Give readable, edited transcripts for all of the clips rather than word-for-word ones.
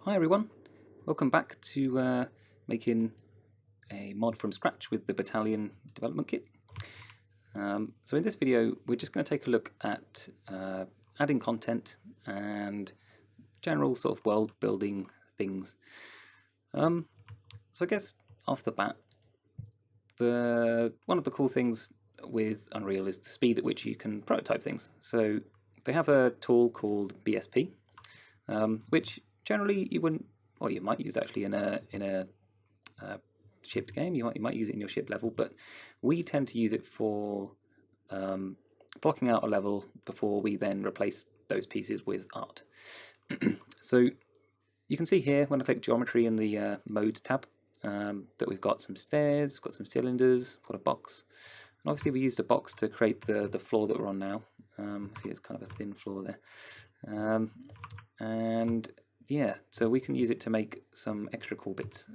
Hi everyone, welcome back to making a mod from scratch with the Battalion development kit. So in this video we're just going to take a look at adding content and general sort of world building things. So I guess off the bat, one of the cool things with Unreal is the speed at which you can prototype things. So they have a tool called BSP, which generally you wouldn't, or you might use actually in a shipped game. You might use it in your shipped level, but we tend to use it for blocking out a level before we then replace those pieces with art. So you can see here when I click geometry in the mode tab that we've got some stairs, got some cylinders, got a box, and obviously we used a box to create the floor that we're on now. See, it's kind of a thin floor there, and yeah, so we can use it to make some extra cool bits.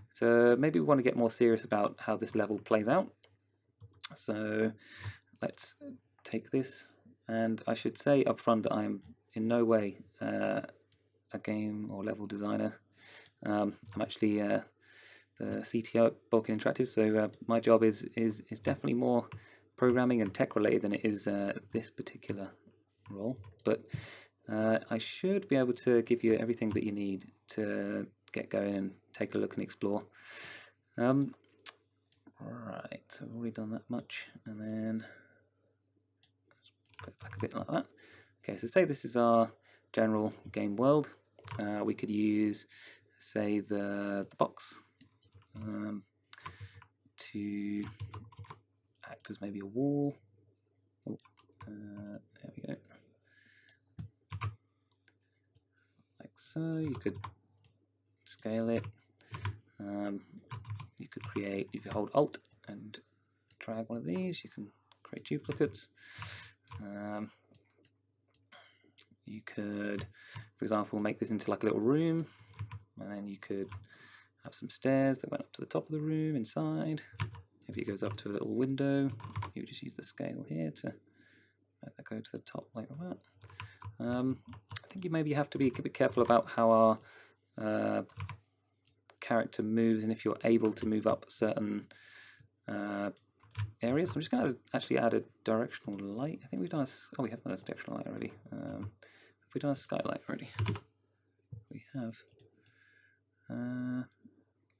So maybe we want to get more serious about how this level plays out. So let's take this, and I should say up front that I'm in no way a game or level designer. I'm actually the CTO at Vulcan Interactive, so my job is definitely more programming and tech related than it is this particular role, but I should be able to give you everything that you need to get going and take a look and explore. Right, so I've already done that much, and then let's put it back a bit like that. Okay, so say this is our general game world. We could use, say, the box to act as maybe a wall. Oh, there we go. So you could scale it. You could create, if you hold Alt and drag one of these, you can create duplicates. You could, for example, make this into like a little room, and then you could have some stairs that went up to the top of the room inside. If it goes up to a little window, you would just use the scale here to make that go to the top like that. I think you maybe have to be a bit careful about how our character moves, and if you're able to move up certain areas. So I'm just going to actually add a directional light. I think we've done a, we have done a directional light already. Have we done a skylight already? We have.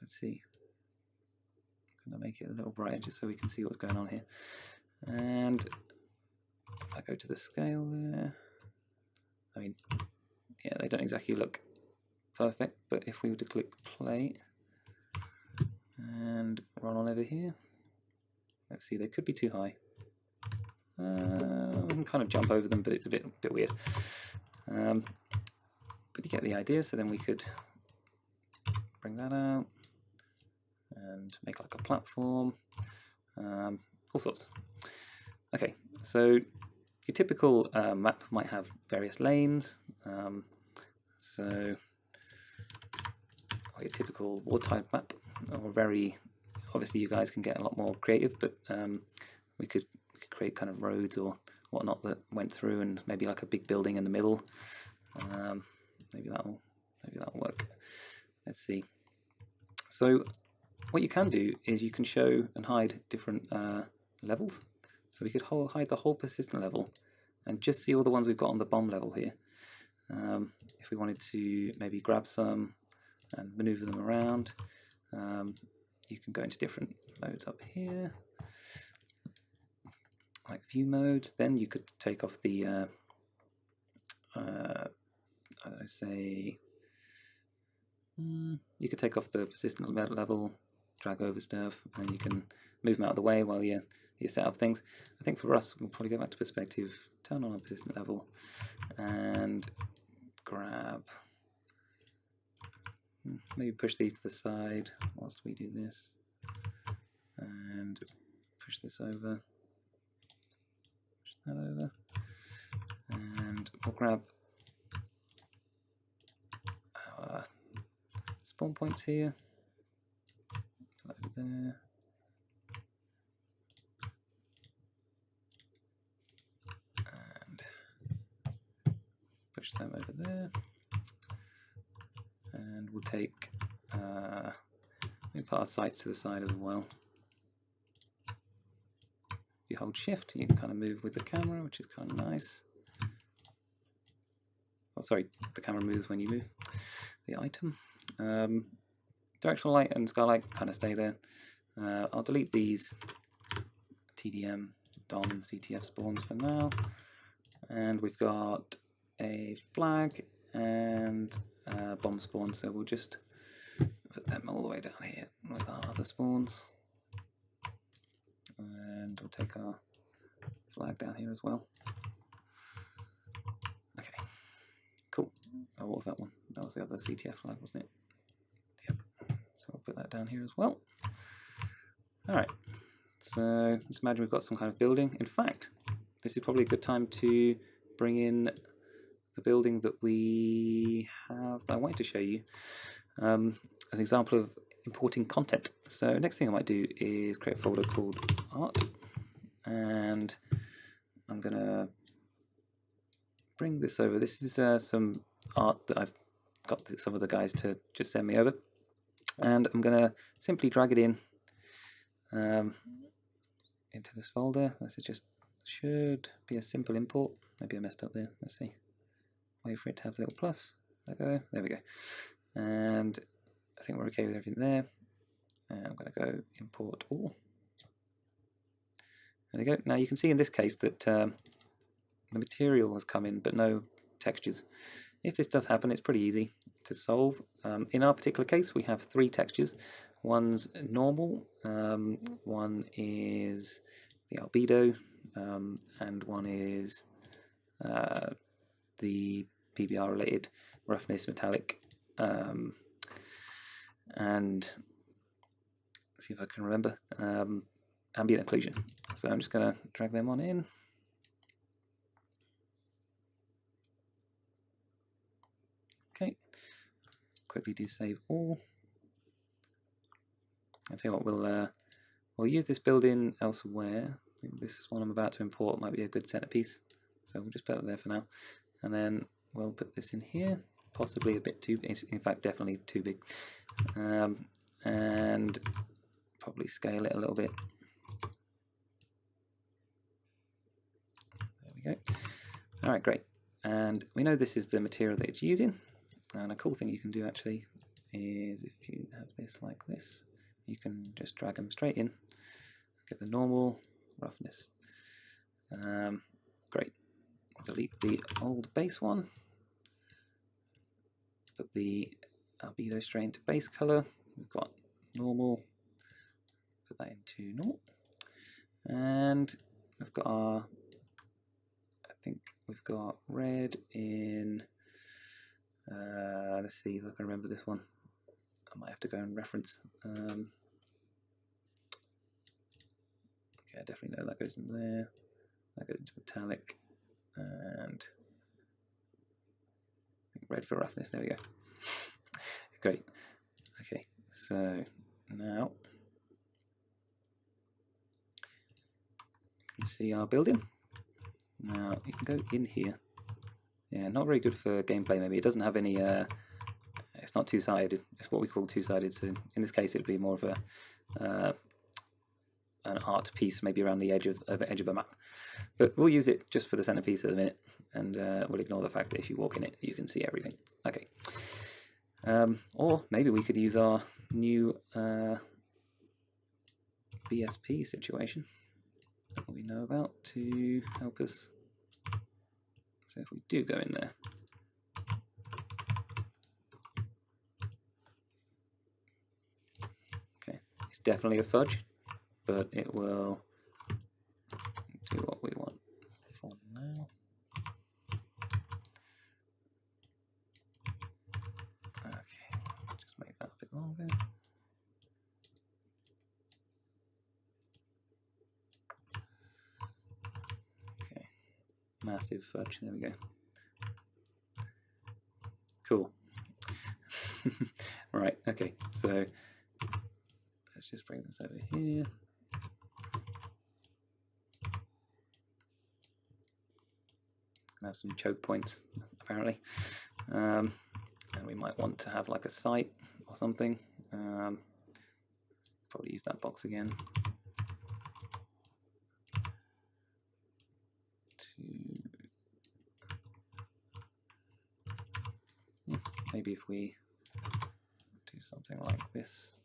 Let's see. I'm going to make it a little brighter just so we can see what's going on here. And if I go to the scale there, I mean, yeah, they don't exactly look perfect, but if we were to click play and run on over here, let's see, they could be too high. We can kind of jump over them, but it's a bit weird. But you get the idea, so then we could bring that out and make like a platform, all sorts. Okay, so your typical map might have various lanes. So your typical war-type map, or very, obviously you guys can get a lot more creative, but we could create kind of roads or whatnot that went through, and maybe like a big building in the middle. Maybe that'll work. Let's see. So what you can do is you can show and hide different levels. So we could hide the whole persistent level and just see all the ones we've got on the bomb level here. If we wanted to maybe grab some and maneuver them around, you can go into different modes up here, like view mode. Then you could take off the, you could take off the persistent level, drag over stuff, and you can move them out of the way while you set up things. I think for us, we'll probably go back to perspective, turn on a persistent level, and grab, maybe push these to the side whilst we do this, and push this over, push that over, and we'll grab our spawn points here, over there, and push them over there. take, we put our sights to the side as well. If you hold shift, you can kind of move with the camera, which is kind of nice. Oh, sorry, the camera moves when you move the item. Directional light and skylight kind of stay there. I'll delete these TDM, DOM, and CTF spawns for now. And we've got a flag and a bomb spawn, so we'll just put them all the way down here with our other spawns. And we'll take our flag down here as well. Okay, cool. Oh, what was that one? That was the other CTF flag, wasn't it? Yep. So we'll put that down here as well. Alright, so let's imagine we've got some kind of building. In fact, this is probably a good time to bring in the building that we have that I wanted to show you as an example of importing content. So next thing I might do is create a folder called art, and I'm going to bring this over. This is some art that I've got some of the guys to just send me over, and I'm going to simply drag it in into this folder. This is just should be a simple import. Maybe I messed up there. Let's see. Wait for it to have the little plus. There we go. And I think we're okay with everything there. And I'm going to go import all. There we go. Now you can see in this case that the material has come in, but no textures. If this does happen, it's pretty easy to solve. In our particular case, we have 3 textures. One's normal, one is the albedo, and one is the PBR related roughness, metallic, and let's see if I can remember, ambient occlusion. So I'm just going to drag them on in. Okay, quickly do save all. I'll tell you what, we'll use this building elsewhere. I think this one I'm about to import might be a good centerpiece, so we'll just put it there for now. And then we'll put this in here, possibly a bit too big, in fact definitely too big, and probably scale it a little bit. There we go. Alright, great. And we know this is the material that it's using, and a cool thing you can do actually is if you have this like this, you can just drag them straight in, get the normal roughness. Great. Delete the old base one, put the albedo strain to base color. We've got normal, put that into normal, and we've got our, I think we've got red in, let's see if I can remember this one. I might have to go and reference. Okay, I definitely know that goes in there. That goes into metallic, and red for roughness. There we go. Great. Okay, so now you can see our building. Now you can go in here. Yeah, not very good for gameplay. Maybe it doesn't have any. It's not two-sided. It's what we call two-sided. So in this case, it'd be more of a an art piece, maybe around the edge of a map. But we'll use it just for the centerpiece at the minute, and we'll ignore the fact that if you walk in it, you can see everything. Okay. Or maybe we could use our new BSP situation that we know about to help us. So if we do go in there, okay, it's definitely a fudge, but it will do what we want for now. Okay, just make that a bit longer. Okay, massive fudge, there we go. Cool. Right, okay, so let's just bring this over here. Have some choke points apparently, and we might want to have like a site or something. Probably use that box again. Maybe if we do something like this,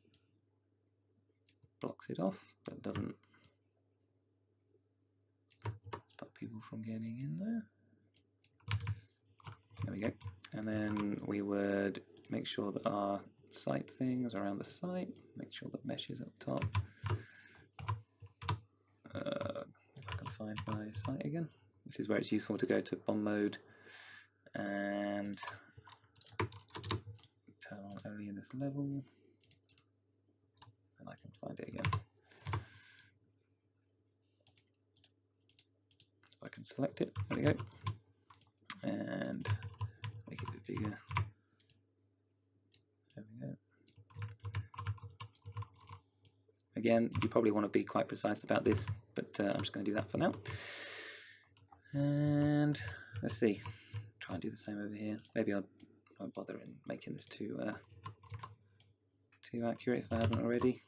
blocks it off, but doesn't stop people from getting in there. There we go. And then we would make sure that our site thing is around the site, make sure the mesh is up top. If I can find my site again. This is where it's useful to go to bomb mode and turn on only in this level, and I can find it again. If I can select it, there we go, and make it a bit bigger. There we go. Again, you probably want to be quite precise about this, but I'm just going to do that for now. And let's see, try and do the same over here. Maybe I won't bother in making this too accurate if I haven't already.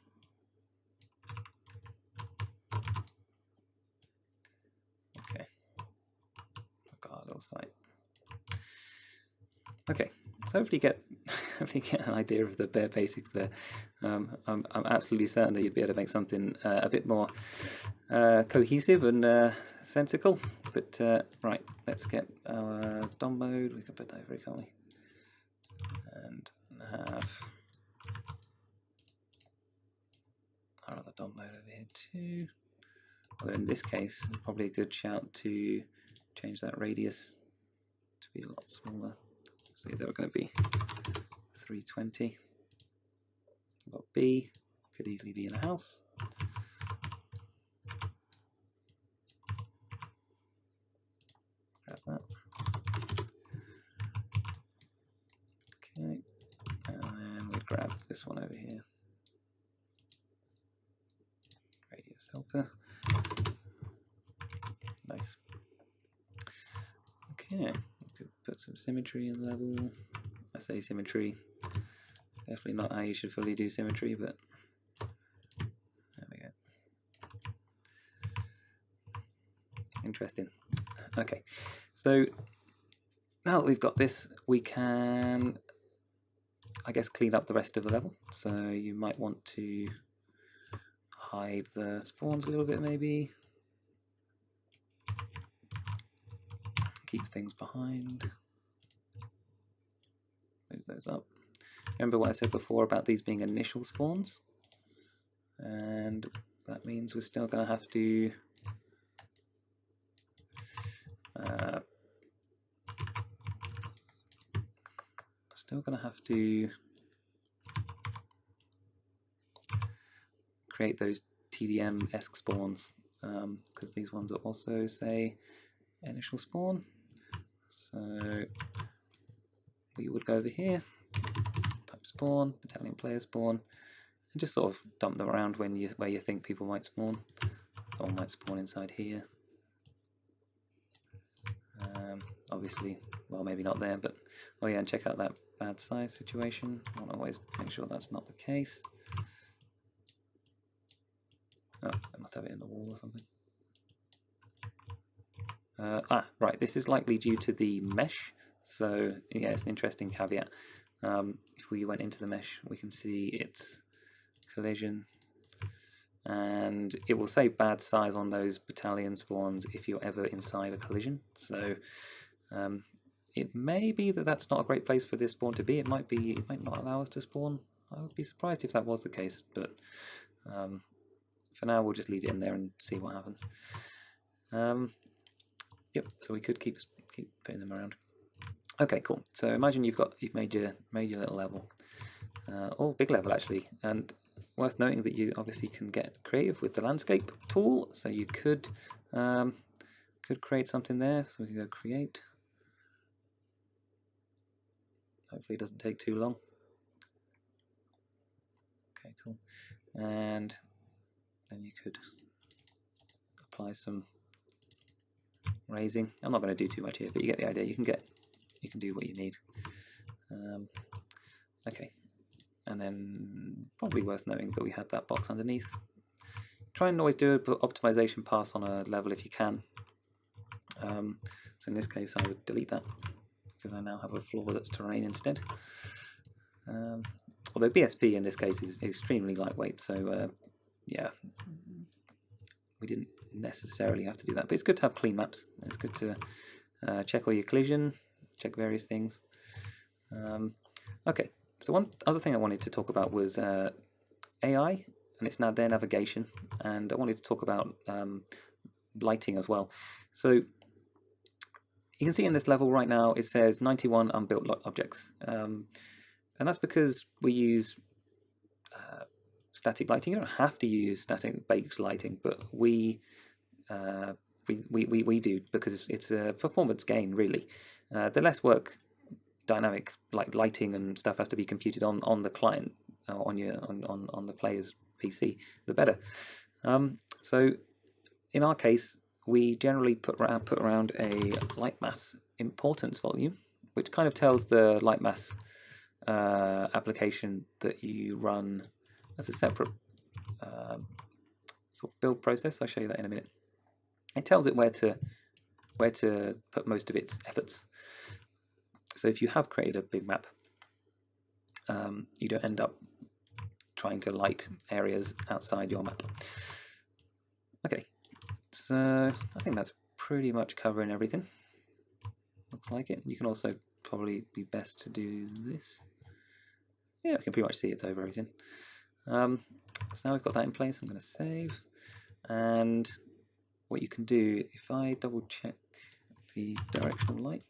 Okay, I've got our little site. Okay, so hopefully get an idea of the bare basics there. I'm absolutely certain that you'd be able to make something a bit more cohesive and sensical. But right, let's get our DOM mode. We can put that over here, can't we? And have our other DOM mode over here too. Although in this case, it's probably a good shout to change that radius to be a lot smaller. So they were going to be 320. We've got B, could easily be in a house. Grab that. Okay, and then we grab this one over here. Radius helper. Nice. Okay. Put some symmetry in level. I say symmetry, definitely not how you should fully do symmetry, but there we go. Interesting. Okay, so now that we've got this, we can, I guess, clean up the rest of the level. So you might want to hide the spawns a little bit, maybe. Keep things behind. Move those up. Remember what I said before about these being initial spawns? And that means we're still going to have to create those TDM-esque spawns, because these ones are also, say, initial spawn. So we would go over here, type spawn, battalion player spawn, and just sort of dump them around where you think people might spawn. Someone might spawn inside here. Obviously, well, maybe not there, but oh yeah, and check out that bad size situation. I want to always make sure that's not the case. Oh, I must have it in the wall or something. Right, this is likely due to the mesh, so yeah, it's an interesting caveat. If we went into the mesh, we can see its collision, and it will say bad size on those battalion spawns if you're ever inside a collision. So it may be that that's not a great place for this spawn to be. It might not allow us to spawn. I would be surprised if that was the case, but for now we'll just leave it in there and see what happens. Yep, so we could keep putting them around. Okay, cool. So imagine you've made your little level. Oh, big level actually. And worth noting that you obviously can get creative with the landscape tool. So you could create something there. So we can go create. Hopefully it doesn't take too long. Okay, cool. And then you could apply some raising. I'm not going to do too much here, but you get the idea. You can do what you need. Okay, and then probably worth noting that we had that box underneath. Try and always do an optimization pass on a level if you can. So in this case I would delete that because I now have a floor that's terrain instead. Although BSP in this case is extremely lightweight, so yeah, we didn't necessarily have to do that, but it's good to have clean maps. It's good to check all your collision, check various things. Okay, so one other thing I wanted to talk about was AI, and it's now their navigation, and I wanted to talk about lighting as well. So you can see in this level right now it says 91 unbuilt objects, and that's because we use static lighting. You don't have to use static baked lighting, but we do because it's a performance gain really. The less work dynamic like lighting and stuff has to be computed on the client on the player's PC, the better. So in our case, we generally put around a light mass importance volume, which kind of tells the light mass application that you run as a separate sort of build process. I'll show you that in a minute. It tells it where to put most of its efforts. So if you have created a big map, you don't end up trying to light areas outside your map. Okay, so I think that's pretty much covering everything. Looks like it. You can also probably be best to do this. Yeah, we can pretty much see it's over everything. So now we've got that in place, I'm going to save. And what you can do, if I double check the directional light,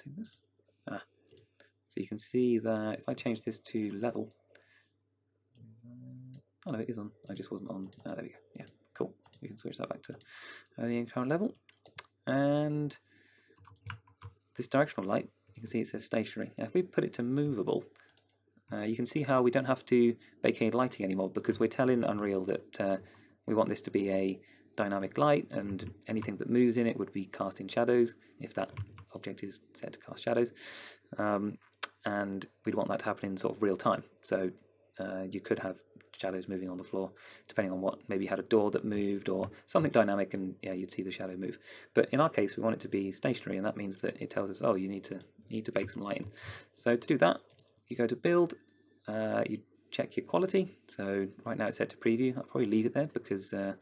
take this. So you can see that if I change this to level, oh no, it is on. I just wasn't on. There we go. Yeah, cool. We can switch that back to the current level. And this directional light, you can see it says stationary. Now, if we put it to movable, you can see how we don't have to bake any lighting anymore because we're telling Unreal that we want this to be a dynamic light, and anything that moves in it would be casting shadows if that object is set to cast shadows, and we'd want that to happen in sort of real time. So you could have shadows moving on the floor depending on what, maybe you had a door that moved or something dynamic, and yeah, you'd see the shadow move. But in our case we want it to be stationary, and that means that it tells us, oh, you need to bake some light in. So to do that, you go to build, you check your quality. So right now it's set to preview. I'll probably leave it there because I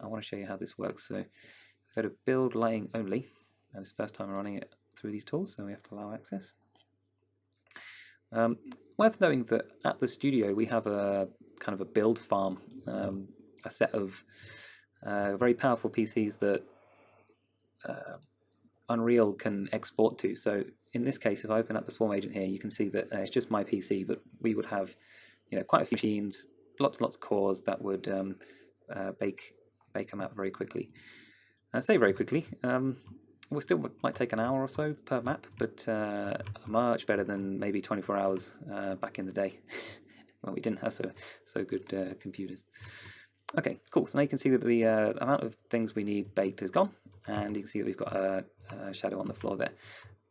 want to show you how this works. So go to build lighting only, and it's the first time I'm running it through these tools, so we have to allow access. Worth noting that at the studio we have a kind of a build farm, a set of very powerful PCs that Unreal can export to. So in this case, if I open up the Swarm agent here, you can see that it's just my PC, but we would have, you know, quite a few machines, lots of cores that would bake a map very quickly. I say very quickly. Well, still might take an hour or so per map, but much better than maybe 24 hours back in the day when we didn't have so good computers. Okay, cool. So now you can see that the amount of things we need baked is gone, and you can see that we've got a shadow on the floor there.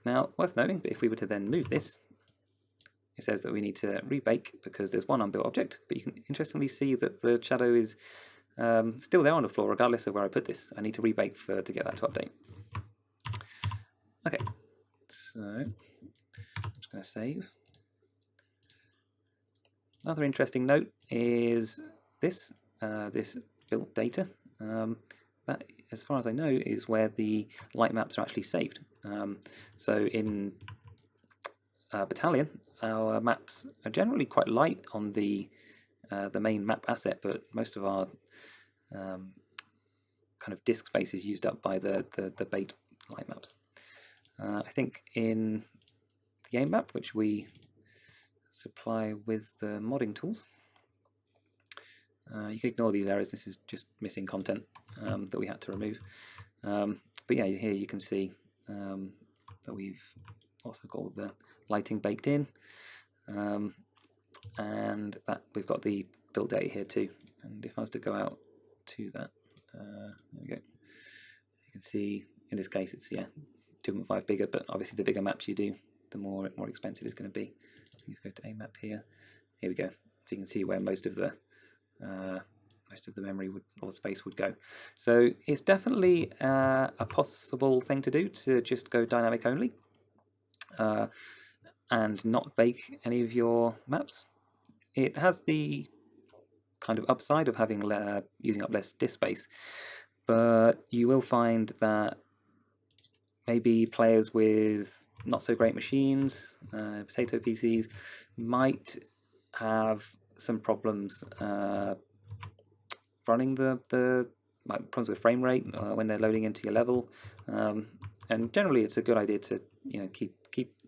Now, worth noting that if we were to then move this, it says that we need to rebake because there's one unbuilt object, but you can interestingly see that the shadow is still there on the floor regardless of where I put this. I need to rebake to get that to update. Okay, so I'm just going to save. Another interesting note is this built data. That, as far as I know, is where the light maps are actually saved. So in Battalion, our maps are generally quite light on the main map asset, but most of our kind of disk space is used up by the baked light maps. I think in the game map, which we supply with the modding tools, you can ignore these errors. This is just missing content that we had to remove. But yeah, here you can see that we've also got all the lighting baked in, and that we've got the build data here too. And if I was to go out to that, there we go. You can see in this case it's 2.5 bigger, but obviously the bigger maps you do, the more expensive it's going to be. You go to AMAP here. Here we go. So you can see where most of the memory or space would go. So it's definitely a possible thing to do, to just go dynamic only and not bake any of your maps. It has the kind of upside of having using up less disk space, but you will find that maybe players with not so great machines, potato PCs, might have some problems running the problems with frame rate when they're loading into your level, and generally it's a good idea to keep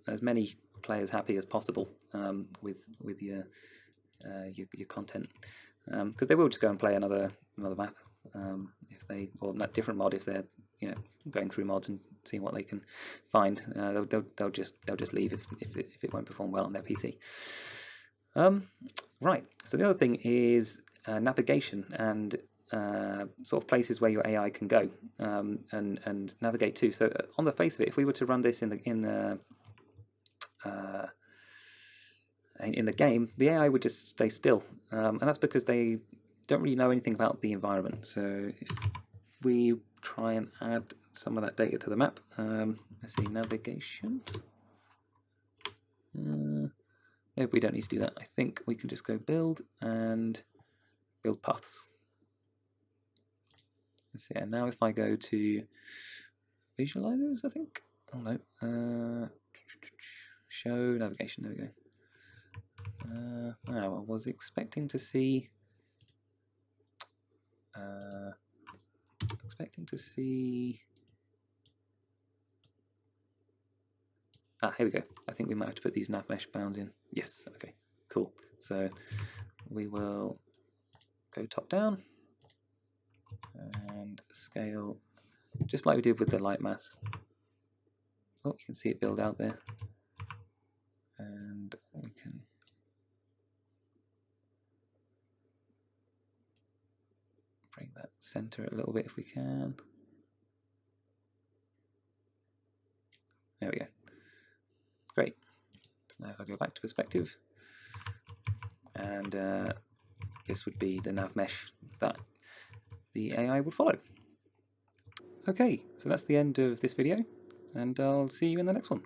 as many players happy as possible with your content, because they will just go and play another map if they, or that different mod, if they're going through mods and seeing what they can find. They'll just leave if it won't perform well on their PC. Right. So the other thing is navigation and sort of places where your AI can go and navigate to. So on the face of it, if we were to run this in the game, the AI would just stay still, and that's because they don't really know anything about the environment. So if we try and add some of that data to the map, let's see, navigation. Maybe we don't need to do that. I think we can just go build and build paths. Let's see, and now if I go to visualizers, I think. Oh no, show navigation. There we go. Now I was expecting to see. Here we go. I think we might have to put these nav mesh bounds in. Yes, okay, cool. So we will go top down and scale just like we did with the light mass. Oh, you can see it build out there. And we can bring that center a little bit if we can. There we go. Great. So now if I go back to perspective, and this would be the nav mesh that the AI would follow. Okay, so that's the end of this video, and I'll see you in the next one.